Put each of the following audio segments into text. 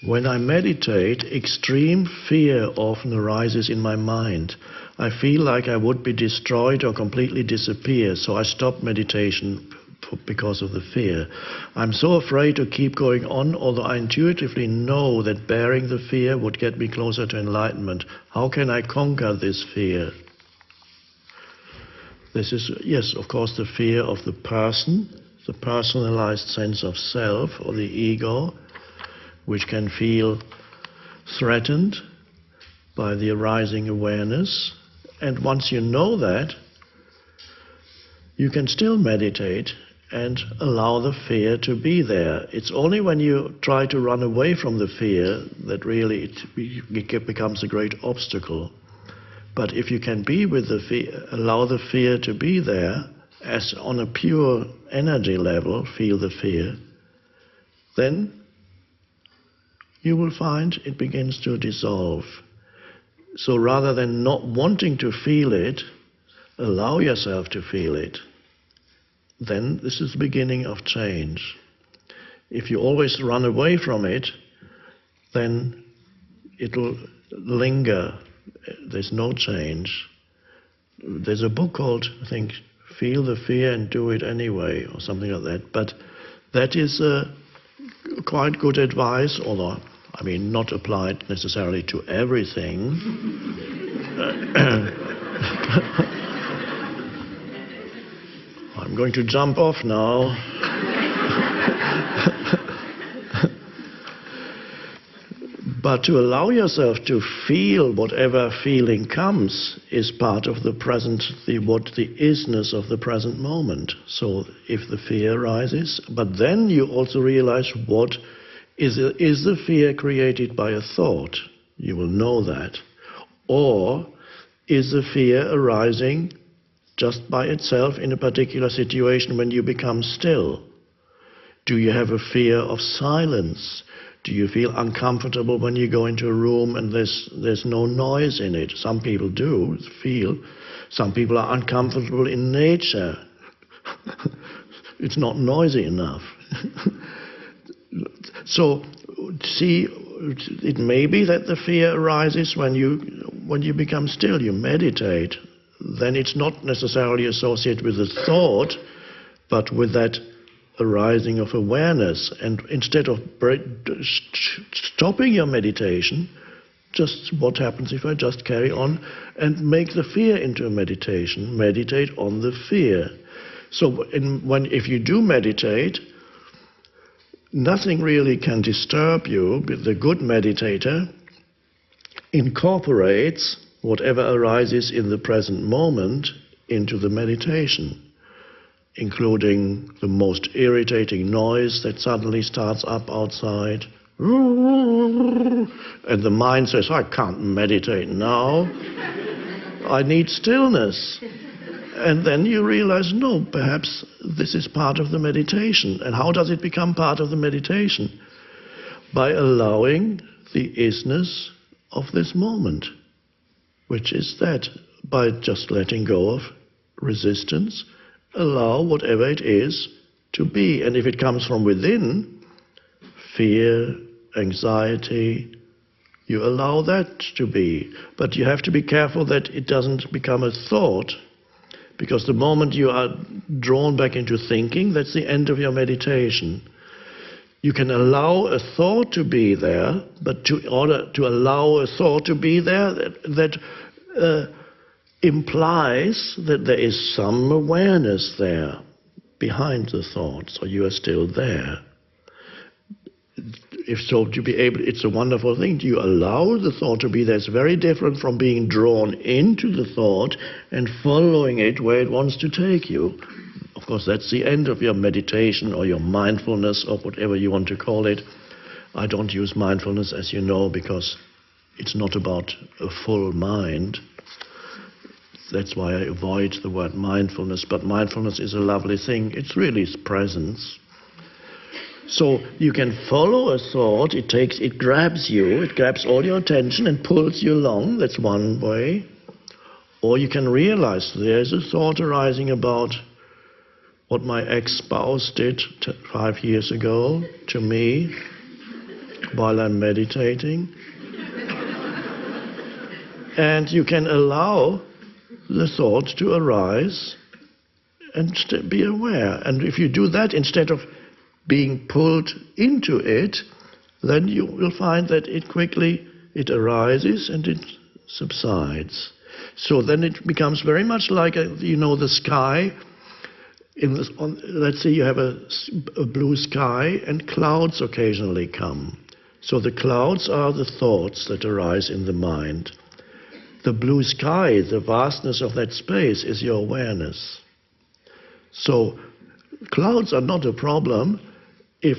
When I meditate, extreme fear often arises in my mind. I feel like I would be destroyed or completely disappear, so I stop meditation because of the fear. I'm so afraid to keep going on, although I intuitively know that bearing the fear would get me closer to enlightenment. How can I conquer this fear? This is, yes, of course, the fear of the person, the personalized sense of self or the ego, which can feel threatened by the arising awareness. And once you know that, you can still meditate and allow the fear to be there. It's only when you try to run away from the fear that really it becomes a great obstacle. But if you can be with the fear, allow the fear to be there, as on a pure energy level, feel the fear, then you will find it begins to dissolve. So rather than not wanting to feel it, allow yourself to feel it. Then this is the beginning of change. If you always run away from it, then it'll linger. There's no change. There's a book called, I think, Feel the Fear and Do It Anyway, or something like that. But that is quite good advice, although, I mean, not applied necessarily to everything. I'm going to jump off now. But to allow yourself to feel whatever feeling comes is part of the present, the isness of the present moment. So if the fear arises, but then you also realize what is the fear created by a thought? You will know that. Or is the fear arising just by itself in a particular situation when you become still? Do you have a fear of silence? Do you feel uncomfortable when you go into a room and there's no noise in it? Some people do feel. Some people are uncomfortable in nature. It's not noisy enough. So, see, it may be that the fear arises when you become still, you meditate. Then it's not necessarily associated with a thought, but with that arising of awareness. And instead of stopping your meditation, just what happens if I just carry on and make the fear into a meditation? Meditate on the fear. So if you do meditate, nothing really can disturb you. The good meditator incorporates whatever arises in the present moment into the meditation, including the most irritating noise that suddenly starts up outside. And the mind says, I can't meditate now. I need stillness. And then you realize, no, perhaps this is part of the meditation. And how does it become part of the meditation? By allowing the isness of this moment, which is that, by just letting go of resistance, allow whatever it is to be. And if it comes from within, fear, anxiety, you allow that to be. But you have to be careful that it doesn't become a thought, because the moment you are drawn back into thinking, that's the end of your meditation. You can allow a thought to be there, but in order to allow a thought to be there, that implies that there is some awareness there behind the thought, so you are still there. If so, to be able, it's a wonderful thing. You allow the thought to be there. It's very different from being drawn into the thought and following it where it wants to take you. Of course, that's the end of your meditation or your mindfulness or whatever you want to call it. I don't use mindfulness, as you know, because it's not about a full mind. That's why I avoid the word mindfulness. But mindfulness is a lovely thing. It's really presence. So you can follow a thought. It grabs you. It grabs all your attention and pulls you along. That's one way. Or you can realize there's a thought arising about what my ex-spouse did 5 years ago to me. while I'm meditating. And you can allow the thought to arise and be aware. And if you do that instead of being pulled into it, then you will find that it arises and it subsides. So then it becomes very much like the sky. Let's say you have a blue sky and clouds occasionally come. So the clouds are the thoughts that arise in the mind. The blue sky, the vastness of that space, is your awareness. So clouds are not a problem if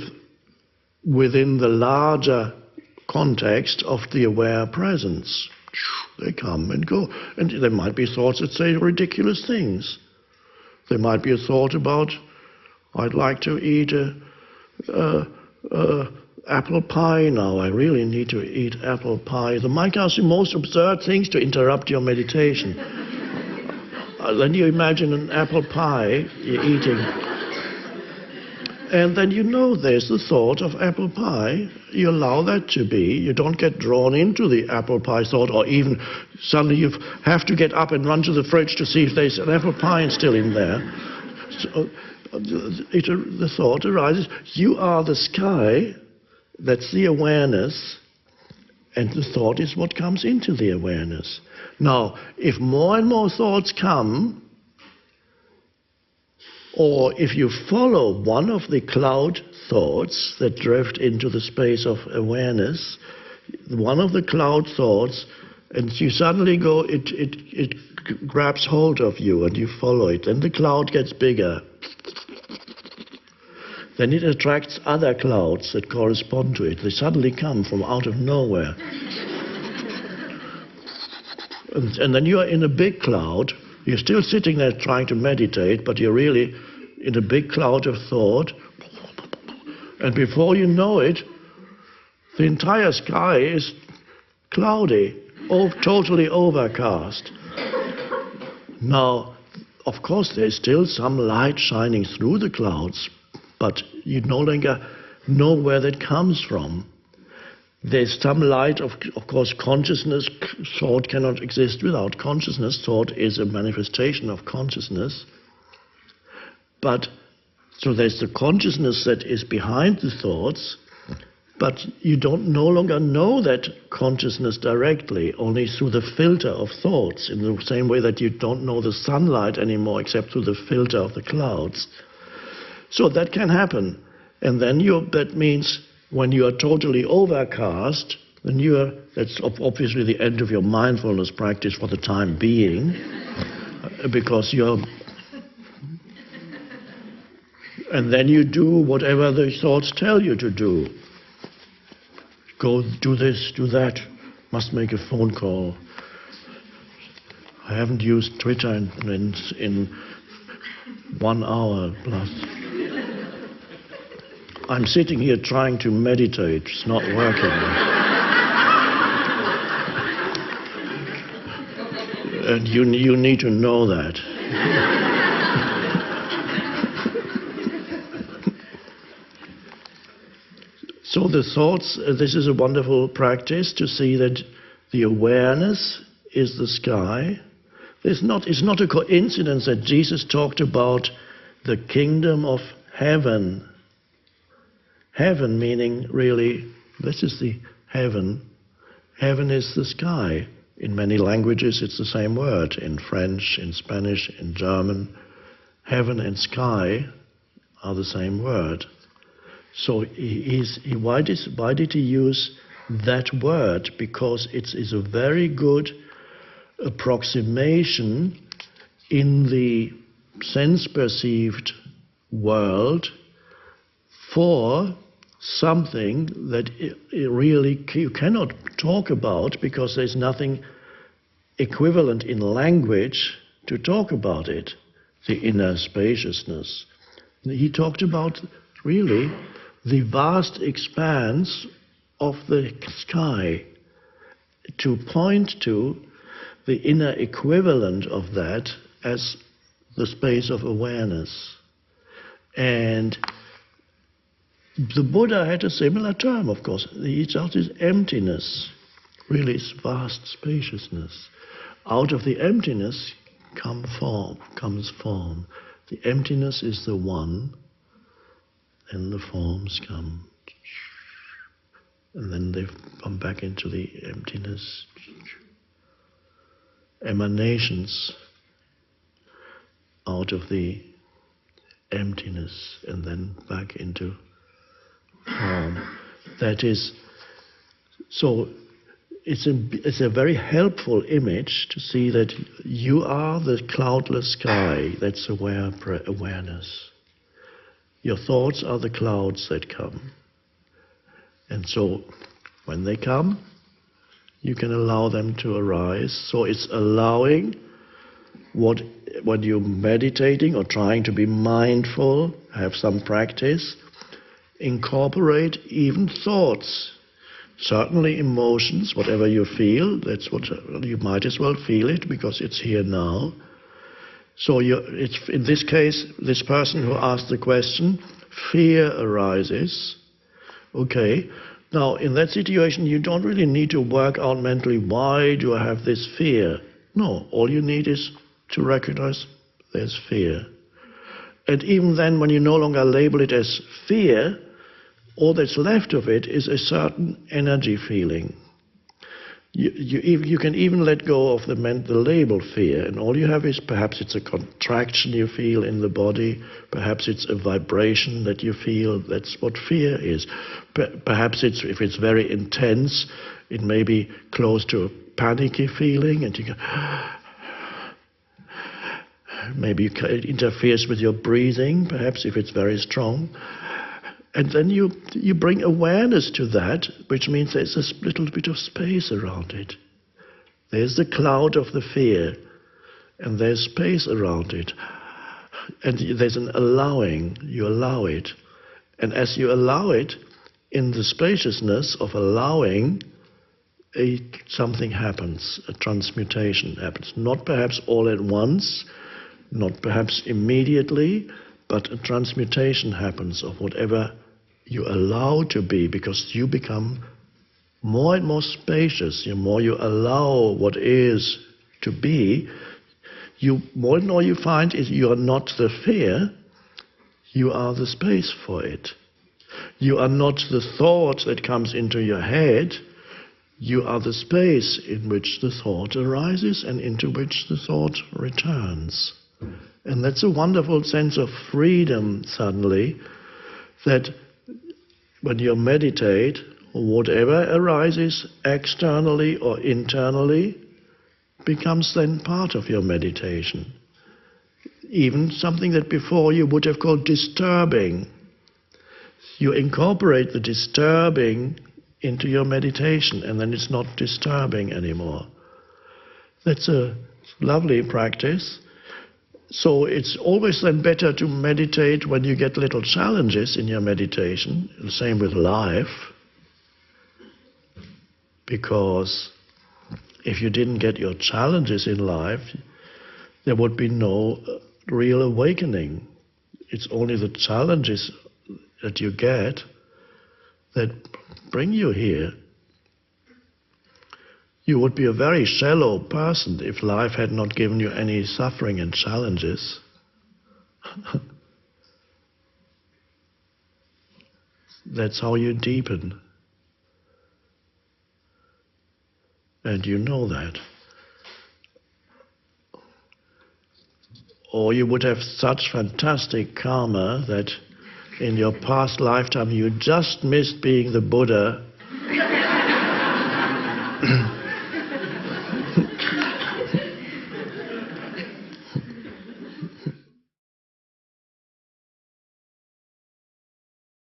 within the larger context of the aware presence. They come and go. And there might be thoughts that say ridiculous things. There might be a thought about, I'd like to eat apple pie now. I really need to eat apple pie. They might ask the most absurd things to interrupt your meditation. Then you imagine an apple pie you're eating. And then there's the thought of apple pie. You allow that to be. You don't get drawn into the apple pie thought, or even suddenly you have to get up and run to the fridge to see if there's an apple pie still in there. So the thought arises, you are the sky, that's the awareness, and the thought is what comes into the awareness. Now, if more and more thoughts come, or if you follow one of the cloud thoughts that drift into the space of awareness, one of the cloud thoughts, and you suddenly go, it grabs hold of you and you follow it, and the cloud gets bigger. Then it attracts other clouds that correspond to it. They suddenly come from out of nowhere. And then you are in a big cloud. You're still sitting there trying to meditate, but you're really in a big cloud of thought. And before you know it, the entire sky is cloudy, totally overcast. Now, of course, there's still some light shining through the clouds, but you no longer know where that comes from. There's some light, of course, consciousness. Thought cannot exist without consciousness. Thought is a manifestation of consciousness. But, so there's the consciousness that is behind the thoughts, but you no longer know that consciousness directly, only through the filter of thoughts, in the same way that you don't know the sunlight anymore except through the filter of the clouds. So that can happen. And then that means when you are totally overcast, then that's obviously the end of your mindfulness practice for the time being, because and then you do whatever the thoughts tell you to do. Go do this, do that, must make a phone call. I haven't used Twitter in 1 hour plus. I'm sitting here trying to meditate. It's not working. And you need to know that. So the thoughts, this is a wonderful practice to see that the awareness is the sky. It's not a coincidence that Jesus talked about the kingdom of heaven. Heaven meaning really, this is the heaven. Heaven is the sky. In many languages it's the same word. In French, in Spanish, in German. Heaven and sky are the same word. So why did he use that word? Because it is a very good approximation in the sense-perceived world for something that really you cannot talk about, because there's nothing equivalent in language to talk about it, the inner spaciousness. He talked about really the vast expanse of the sky, to point to the inner equivalent of that as the space of awareness. And The Buddha had a similar term, of course. He just is emptiness, really is vast spaciousness. Out of the emptiness comes form. The emptiness is the one, and the forms come. And then they come back into the emptiness. Emanations out of the emptiness and then back into form. That is, so it's a very helpful image to see that you are the cloudless sky. That's awareness. Your thoughts are the clouds that come. And so when they come, you can allow them to arise. So it's allowing when you're meditating or trying to be mindful, have some practice, incorporate even thoughts, certainly emotions, whatever you feel. That's what you might as well feel it because it's here now. So it's in this case, this person who asked the question, fear arises. Okay, now in that situation you don't really need to work out mentally, why do I have this fear? No, all you need is to recognize there's fear. And even then, when you no longer label it as fear, all that's left of it is a certain energy feeling. You can even let go of the label fear, and all you have is perhaps it's a contraction you feel in the body, perhaps it's a vibration that you feel. That's what fear is. Perhaps if it's very intense, it may be close to a panicky feeling, and you go, maybe it interferes with your breathing, perhaps if it's very strong. And then you bring awareness to that, which means there's a little bit of space around it. There's the cloud of the fear, and there's space around it. And there's an allowing, you allow it. And as you allow it, in the spaciousness of allowing, something happens, a transmutation happens. Not perhaps all at once, not perhaps immediately, but a transmutation happens of whatever you allow to be, because you become more and more spacious. The more you allow what is to be, more and more you find is you are not the fear, you are the space for it. You are not the thought that comes into your head, you are the space in which the thought arises and into which the thought returns. And that's a wonderful sense of freedom suddenly, that when you meditate, whatever arises externally or internally becomes then part of your meditation. Even something that before you would have called disturbing, you incorporate the disturbing into your meditation, and then it's not disturbing anymore. That's a lovely practice. So it's always then better to meditate when you get little challenges in your meditation. The same with life. Because if you didn't get your challenges in life, there would be no real awakening. It's only the challenges that you get that bring you here. You would be a very shallow person if life had not given you any suffering and challenges. That's how you deepen. And you know that. Or you would have such fantastic karma that in your past lifetime you just missed being the Buddha